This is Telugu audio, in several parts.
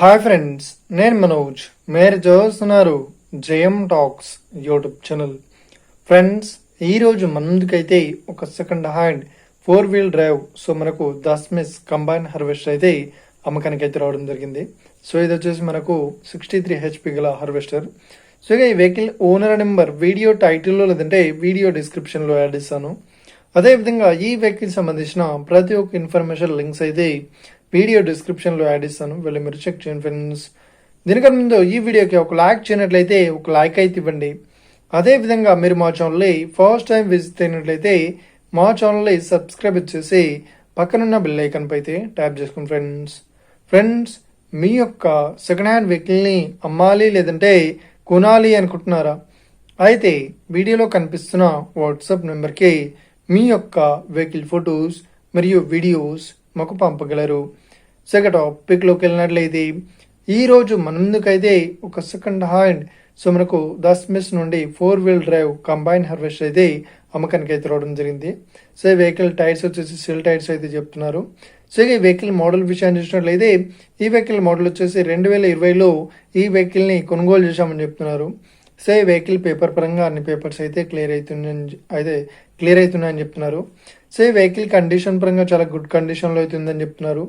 హాయ్ ఫ్రెండ్స్, నేను మనోజ్. మీరు చూస్తున్నారు జయం టాక్స్ యూట్యూబ్ ఛానల్. ఫ్రెండ్స్, ఈరోజు మన ముందుకైతే ఒక సెకండ్ హ్యాండ్ 4-wheel డ్రైవ్ మనకు దస్మిస్ కంబైన్ హార్వెస్టర్ అయితే అమ్మకానికి అయితే రావడం జరిగింది. ఇది వచ్చేసి మనకు 63 HP గల హార్వెస్టర్. ఇక ఈ వెహికల్ ఓనర్ నెంబర్ వీడియో టైటిల్లో లేదంటే వీడియో డిస్క్రిప్షన్లో యాడ్ ఇస్తాను. అదేవిధంగా ఈ వెహికల్ సంబంధించిన ప్రతి ఒక్క ఇన్ఫర్మేషన్ లింక్స్ అయితే వీడియో డిస్క్రిప్షన్లో యాడ్ ఇస్తాను, వెళ్ళి మీరు చెక్ చేయండి ఫ్రెండ్స్. దీనికన్నా ముందు ఈ వీడియోకి ఒక లైక్ చేయనట్లయితే ఒక లైక్ అయితే ఇవ్వండి. అదేవిధంగా మీరు మా ఛానల్ని ఫస్ట్ టైం విజిట్ అయినట్లయితే మా ఛానల్ని సబ్స్క్రైబ్ చేసి పక్కనున్న బెల్ ఐకాన్ పై అయితే ట్యాప్ చేసుకోండి ఫ్రెండ్స్. మీ యొక్క సెకండ్ హ్యాండ్ వెహికల్ని అమ్మాలి లేదంటే కొనాలి అనుకుంటున్నారా? అయితే వీడియోలో కనిపిస్తున్న వాట్సాప్ నెంబర్కి మీ యొక్క వెహికల్ ఫొటోస్ మరియు వీడియోస్ మాకు పంపగలరు. టాపిక్లోకి వెళ్ళినట్లయితే ఈరోజు మన ముందుకైతే ఒక సెకండ్ హ్యాండ్ మనకు దస్మిస్ నుండి 4-wheel డ్రైవ్ కంబైన్ హార్వెస్టర్ అయితే అమ్మకానికి అయితే రావడం జరిగింది. ఈ వెహికల్ టైర్స్ వచ్చేసి సెల్ టైర్స్ అయితే చెప్తున్నారు. ఈ వెహికల్ మోడల్ విషయాన్ని చూసినట్లయితే ఈ వెహికల్ మోడల్ వచ్చేసి 2020లో ఈ వెహికల్ని కొనుగోలు చేశామని చెప్తున్నారు. ఈ వెహికల్ పేపర్ పరంగా అన్ని పేపర్స్ అయితే క్లియర్ అవుతున్నాయని చెప్తున్నారు. ఈ వెహికల్ కండిషన్ పరంగా చాలా గుడ్ కండిషన్లో అయితే ఉందని చెప్తున్నారు.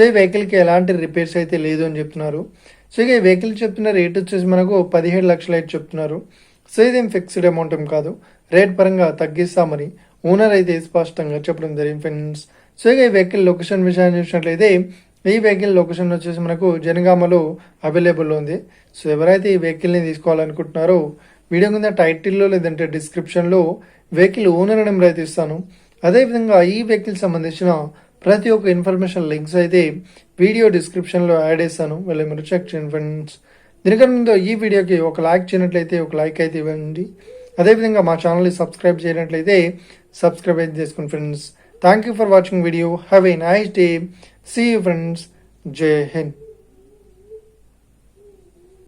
ఈ వెహికల్కి ఎలాంటి రిపేర్స్ అయితే లేదు అని చెప్తున్నారు. ఇక ఈ వెహికల్ చెప్తున్న రేట్ వచ్చేసి మనకు 17 లక్షలు అయితే చెప్తున్నారు. ఇదేం ఫిక్స్డ్ అమౌంట్ ఏం కాదు, రేట్ పరంగా తగ్గిస్తామని ఓనర్ అయితే స్పష్టంగా చెప్పడం జరిగింది ఫ్రెండ్స్. ఇక ఈ వెహికల్ లొకేషన్ విషయాన్ని చూసినట్లయితే ఈ వెహికల్ లొకేషన్ వచ్చేసి మనకు జనగామలో అవైలబుల్లో ఉంది. ఎవరైతే ఈ వెహికల్ని తీసుకోవాలనుకుంటున్నారో వీడియో కింద టైటిల్లో లేదంటే డిస్క్రిప్షన్లో వెహికల్ ఓనర్ నెంబర్ అయితే ఇస్తాను. అదేవిధంగా ఈ వెహికల్ సంబంధించిన ప్రతి ఒక్క ఇన్ఫర్మేషన్ లింక్స్ అయితే వీడియో డిస్క్రిప్షన్లో యాడ్ చేస్తాను, వెళ్ళి మీరు చెక్ చేయండి ఫ్రెండ్స్. దీనికన్నా ముందు ఈ వీడియోకి ఒక లైక్ చేయనట్లయితే ఒక లైక్ అయితే ఇవ్వండి. అదేవిధంగా మా ఛానల్ని సబ్స్క్రైబ్ చేయనట్లయితే సబ్స్క్రైబ్ అయితే చేసుకోండి friends. Thank you for watching video. Have a nice day. See you friends. జై హింద్.